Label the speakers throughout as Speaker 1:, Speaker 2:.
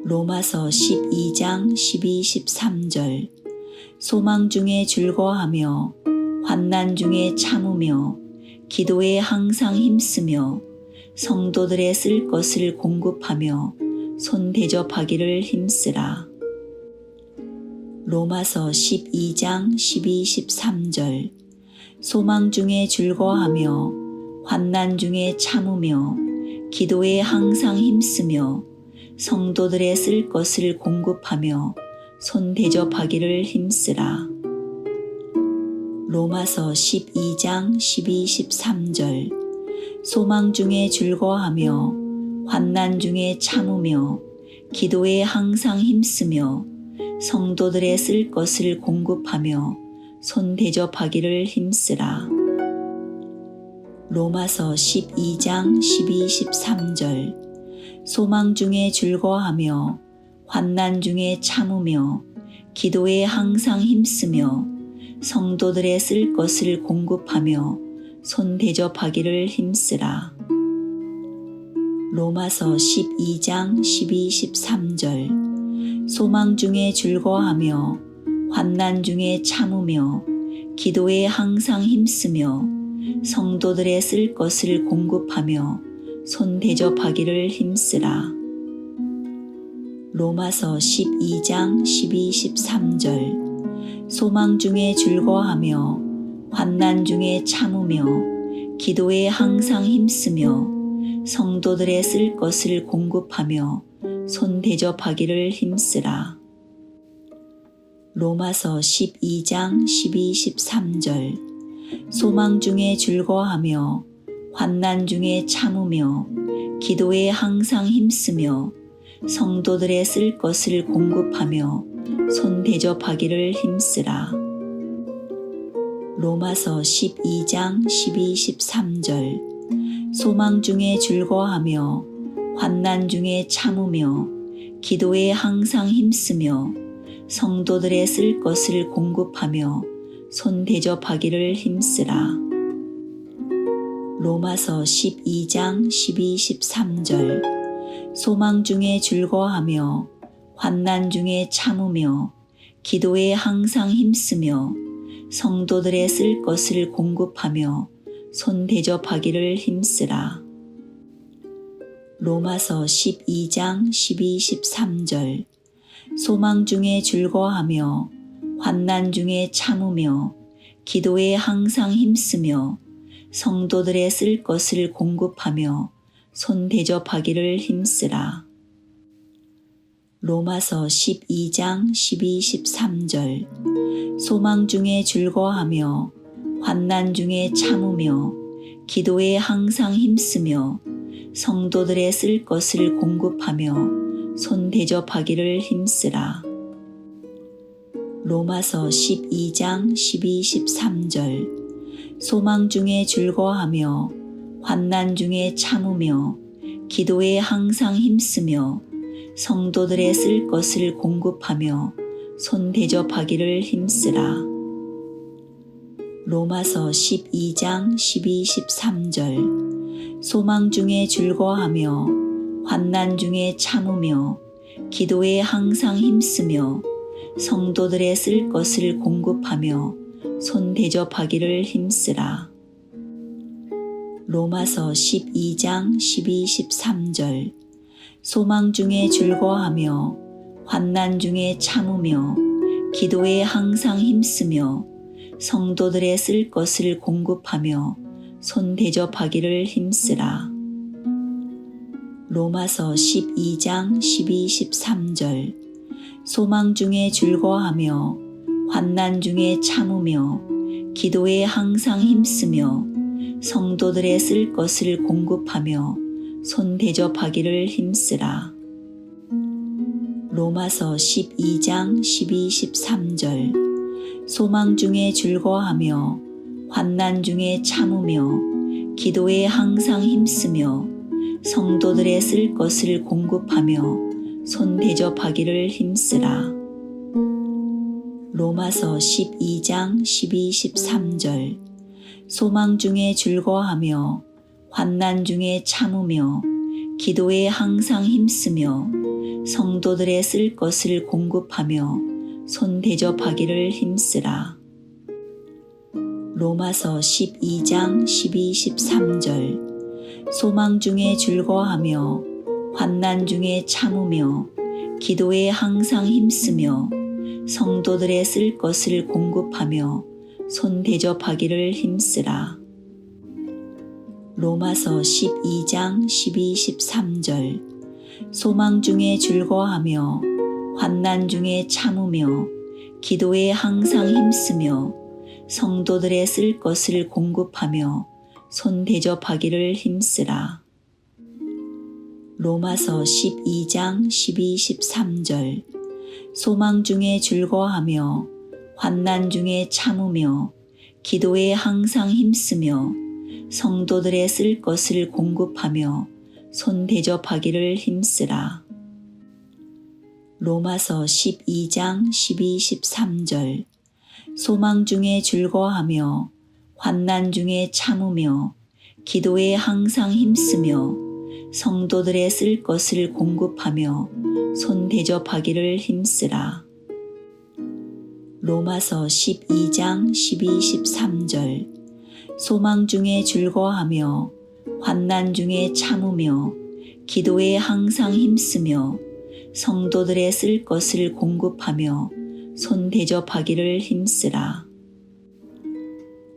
Speaker 1: 로마서 12장 12, 13절 소망 중에 즐거워하며 환난 중에 참으며 기도에 항상 힘쓰며 성도들의 쓸 것을 공급하며 손 대접하기를 힘쓰라. 로마서 12장 12, 13절 소망 중에 즐거워하며 환난 중에 참으며 기도에 항상 힘쓰며 성도들의 쓸 것을 공급하며 손 대접하기를 힘쓰라. 로마서 12장 12, 13절 소망 중에 즐거워하며 환난 중에 참으며 기도에 항상 힘쓰며 성도들의 쓸 것을 공급하며 손 대접하기를 힘쓰라. 로마서 12장 12, 13절 소망 중에 즐거워하며 환난 중에 참으며 기도에 항상 힘쓰며 성도들의 쓸 것을 공급하며 손 대접하기를 힘쓰라. 로마서 12장 12, 13절 소망 중에 즐거워하며 환난 중에 참으며 기도에 항상 힘쓰며 성도들의 쓸 것을 공급하며 손 대접하기를 힘쓰라. 로마서 12장 12, 13절 소망 중에 즐거워하며 환난 중에 참으며 기도에 항상 힘쓰며 성도들의 쓸 것을 공급하며 손 대접하기를 힘쓰라. 로마서 12장 12, 13절 소망 중에 즐거워하며 환난 중에 참으며 기도에 항상 힘쓰며 성도들의 쓸 것을 공급하며 손 대접하기를 힘쓰라. 로마서 12장 12, 13절 소망 중에 즐거워하며 환난 중에 참으며 기도에 항상 힘쓰며 성도들의 쓸 것을 공급하며 손 대접하기를 힘쓰라. 로마서 12장 12, 13절 소망 중에 즐거워하며 환난 중에 참으며 기도에 항상 힘쓰며 성도들의 쓸 것을 공급하며 손 대접하기를 힘쓰라. 로마서 12장 12, 13절 소망 중에 즐거워하며 환난 중에 참으며 기도에 항상 힘쓰며 성도들의 쓸 것을 공급하며 손 대접하기를 힘쓰라. 로마서 12장 12, 13절 소망 중에 즐거워하며 환난 중에 참으며 기도에 항상 힘쓰며 성도들의 쓸 것을 공급하며 손 대접하기를 힘쓰라. 로마서 12장 12, 13절 소망 중에 즐거워하며 환난 중에 참으며 기도에 항상 힘쓰며 성도들의 쓸 것을 공급하며 손 대접하기를 힘쓰라. 로마서 12장 12, 13절 소망 중에 즐거워하며 환난 중에 참으며 기도에 항상 힘쓰며 성도들의 쓸 것을 공급하며 손 대접하기를 힘쓰라. 로마서 12장 12, 13절 소망 중에 즐거워하며 환난 중에 참으며 기도에 항상 힘쓰며 성도들의 쓸 것을 공급하며 손 대접하기를 힘쓰라. 로마서 12장 12, 13절 소망 중에 즐거워하며 환난 중에 참으며 기도에 항상 힘쓰며 성도들의 쓸 것을 공급하며 손 대접하기를 힘쓰라. 로마서 12장 12, 13절 소망 중에 즐거워하며 환난 중에 참으며 기도에 항상 힘쓰며 성도들의 쓸 것을 공급하며 손 대접하기를 힘쓰라. 로마서 12장 12, 13절 소망 중에 즐거워하며 환난 중에 참으며 기도에 항상 힘쓰며 성도들의 쓸 것을 공급하며 손 대접하기를 힘쓰라. 로마서 12장 12-13절 소망 중에 즐거워하며 환난 중에 참으며 기도에 항상 힘쓰며 성도들의 쓸 것을 공급하며 손 대접하기를 힘쓰라. 로마서 12장 12-13절 소망 중에 즐거워하며 환난 중에 참으며 기도에 항상 힘쓰며 성도들의 쓸 것을 공급하며 손 대접하기를 힘쓰라. 로마서 12장 12-13절 소망 중에 즐거워하며 환난 중에 참으며 기도에 항상 힘쓰며 성도들의 쓸 것을 공급하며 손 대접하기를 힘쓰라. 로마서 12장 12-13절 소망 중에 즐거워하며 환난 중에 참으며 기도에 항상 힘쓰며 성도들의 쓸 것을 공급하며 손 대접하기를 힘쓰라. 로마서 12장 12-13절 소망 중에 즐거워하며 환난 중에 참으며 기도에 항상 힘쓰며 성도들의 쓸 것을 공급하며 손 대접하기를 힘쓰라.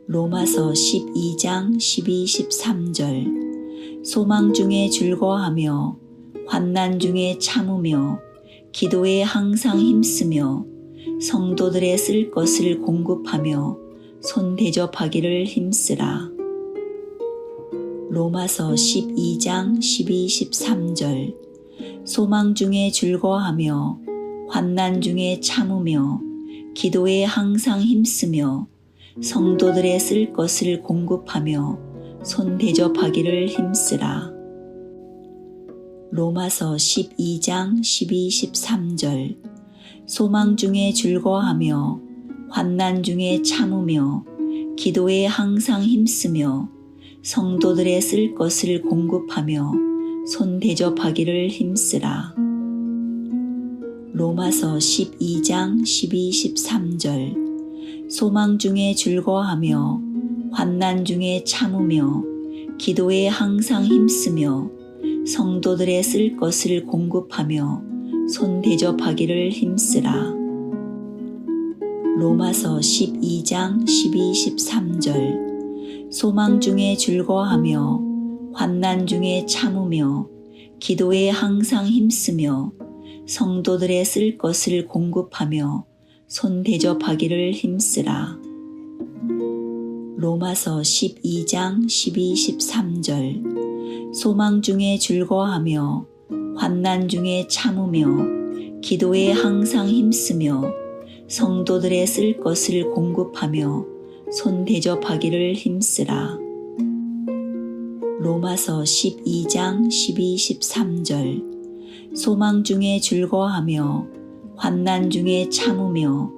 Speaker 1: 로마서 12장 12-13절 소망 중에 즐거워하며 환난 중에 참으며 기도에 항상 힘쓰며 성도들의 쓸 것을 공급하며 손 대접하기를 힘쓰라. 로마서 12장 12-13절 소망 중에 즐거워하며 환난 중에 참으며 기도에 항상 힘쓰며 성도들의 쓸 것을 공급하며 손 대접하기를 힘쓰라. 로마서 12장 12-13절 소망 중에 즐거워하며 환난 중에 참으며 기도에 항상 힘쓰며 성도들의 쓸 것을 공급하며 손 대접하기를 힘쓰라. 로마서 12장 12-13절 소망 중에 즐거워하며 환난 중에 참으며 기도에 항상 힘쓰며 성도들의 쓸 것을 공급하며 손 대접하기를 힘쓰라. 로마서 12장 12-13절 소망 중에 즐거워하며 환난 중에 참으며 기도에 항상 힘쓰며 성도들의 쓸 것을 공급하며 손 대접하기를 힘쓰라. 로마서 12장 12-13절 소망 중에 즐거워하며 환난 중에 참으며 기도에 항상 힘쓰며 성도들의 쓸 것을 공급하며 손 대접하기를 힘쓰라. 로마서 12장 12-13절 소망 중에 즐거워하며 환난 중에 참으며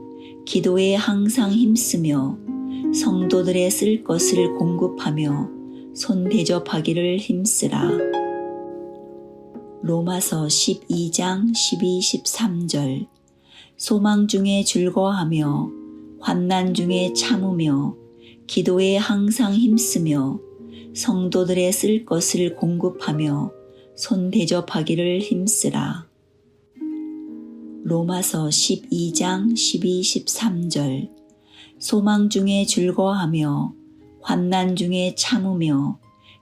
Speaker 1: 기도에 항상 힘쓰며 성도들의 쓸 것을 공급하며 손 대접하기를 힘쓰라. 로마서 12장 12-13절 소망 중에 즐거워하며 환난 중에 참으며 기도에 항상 힘쓰며 성도들의 쓸 것을 공급하며 손 대접하기를 힘쓰라. 로마서 12장 12-13절 소망 중에 즐거워하며 환난 중에 참으며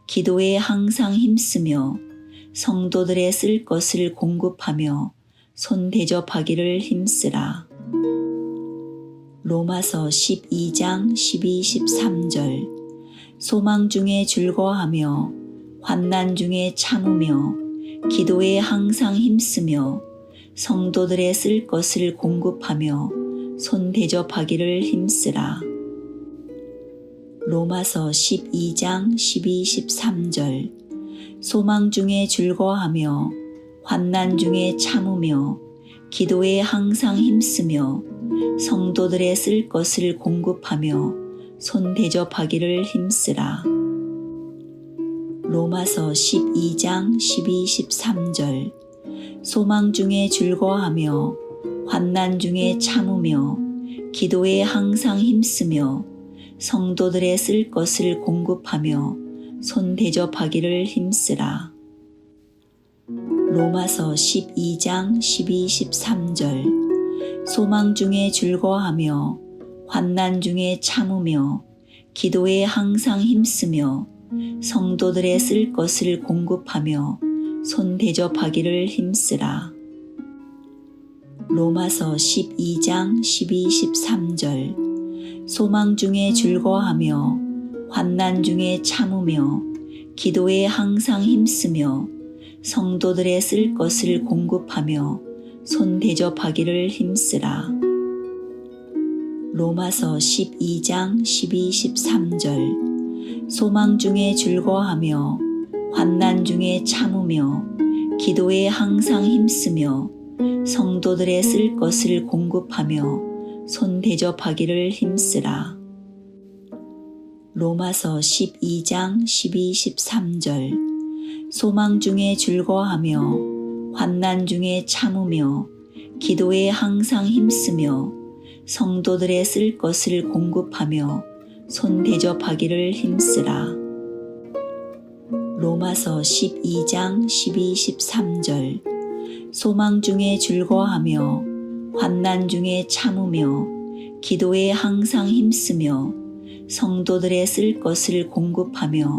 Speaker 1: 기도에 항상 힘쓰며 성도들의 쓸 것을 공급하며 손 대접하기를 힘쓰라. 로마서 12장 12-13절 소망 중에 즐거워하며 환난 중에 참으며 기도에 항상 힘쓰며 성도들의 쓸 것을 공급하며 손 대접하기를 힘쓰라. 로마서 12장 12-13절 소망 중에 즐거워하며 환난 중에 참으며 기도에 항상 힘쓰며 성도들의 쓸 것을 공급하며 손 대접하기를 힘쓰라. 로마서 12장 12-13절 소망 중에 즐거워하며 환난 중에 참으며 기도에 항상 힘쓰며 성도들의 쓸 것을 공급하며 손 대접하기를 힘쓰라. 로마서 12장 12-13절 소망 중에 즐거워하며 환난 중에 참으며 기도에 항상 힘쓰며 성도들의 쓸 것을 공급하며 손 대접하기를 힘쓰라. 로마서 12장 12-13절 소망 중에 즐거워하며 환난 중에 참으며 기도에 항상 힘쓰며 성도들의 쓸 것을 공급하며 손 대접하기를 힘쓰라. 로마서 12장 12-13절 소망 중에 즐거워하며 환난 중에 참으며 기도에 항상 힘쓰며 성도들의 쓸 것을 공급하며 손 대접하기를 힘쓰라. 로마서 12장 12-13절 소망 중에 즐거워하며 환난 중에 참으며 기도에 항상 힘쓰며 성도들의 쓸 것을 공급하며 손 대접하기를 힘쓰라. 로마서 12장 12-13절 소망 중에 즐거워하며 환난 중에 참으며 기도에 항상 힘쓰며 성도들의 쓸 것을 공급하며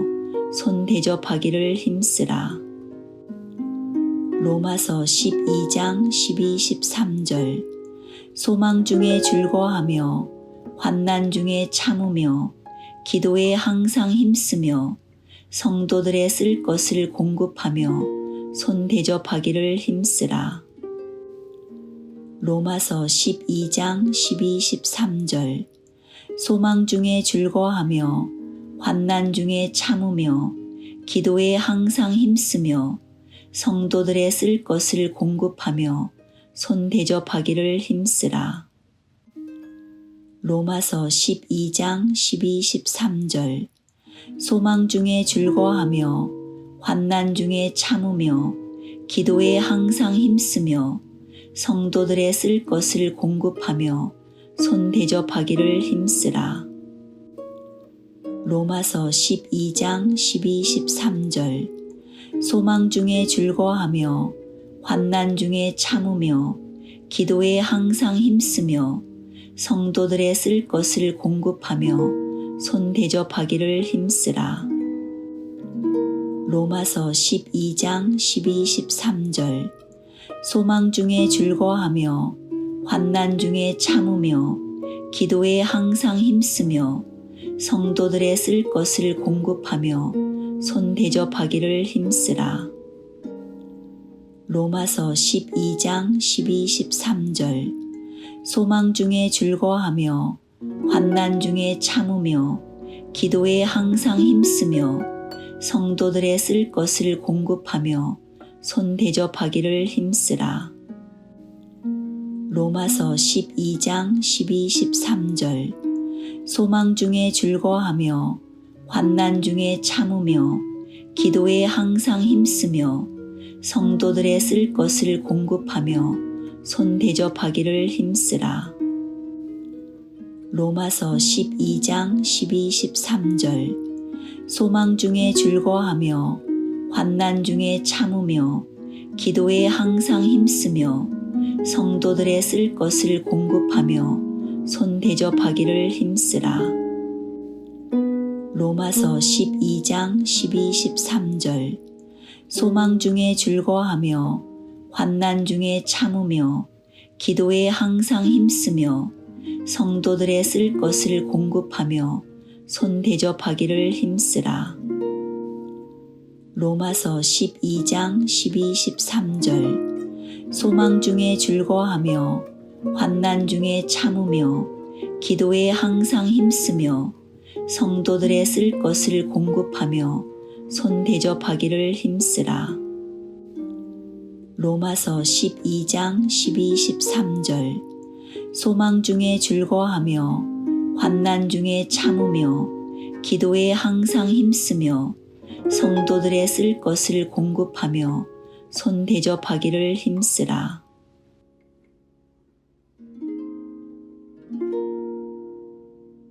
Speaker 1: 손 대접하기를 힘쓰라. 로마서 12장 12-13절 소망 중에 즐거워하며 환난 중에 참으며 기도에 항상 힘쓰며 성도들의 쓸 것을 공급하며 손 대접하기를 힘쓰라. 로마서 12장 12-13절 소망 중에 즐거워하며 환난 중에 참으며 기도에 항상 힘쓰며 성도들의 쓸 것을 공급하며 손 대접하기를 힘쓰라. 로마서 12장 12-13절 소망 중에 즐거워하며 환난 중에 참으며 기도에 항상 힘쓰며 성도들의 쓸 것을 공급하며 손 대접하기를 힘쓰라. 로마서 12장 12-13절 소망 중에 즐거워하며 환난 중에 참으며 기도에 항상 힘쓰며 성도들의 쓸 것을 공급하며 손 대접하기를 힘쓰라. 로마서 12장 12-13절 소망 중에 즐거워하며 환난 중에 참으며 기도에 항상 힘쓰며 성도들의 쓸 것을 공급하며 손 대접하기를 힘쓰라. 로마서 12장 12-13절 소망 중에 즐거워하며 환난 중에 참으며 기도에 항상 힘쓰며 성도들의 쓸 것을 공급하며 손 대접하기를 힘쓰라. 로마서 12장 12-13절 소망 중에 즐거워하며 환난 중에 참으며 기도에 항상 힘쓰며 성도들의 쓸 것을 공급하며 손 대접하기를 힘쓰라. 로마서 12장 12-13절 소망 중에 즐거워하며 환난 중에 참으며 기도에 항상 힘쓰며 성도들의 쓸 것을 공급하며 손 대접하기를 힘쓰라. 로마서 12장 12-13절 소망 중에 즐거워하며 환난 중에 참으며 기도에 항상 힘쓰며 성도들의 쓸 것을 공급하며 손 대접하기를 힘쓰라. 로마서 12장 12-13절 소망 중에 즐거워하며 환난 중에 참으며 기도에 항상 힘쓰며 성도들의 쓸 것을 공급하며 손 대접하기를 힘쓰라. 로마서 12장 12-13절 소망 중에 즐거워하며 환난 중에 참으며 기도에 항상 힘쓰며 성도들의 쓸 것을 공급하며 손 대접하기를 힘쓰라.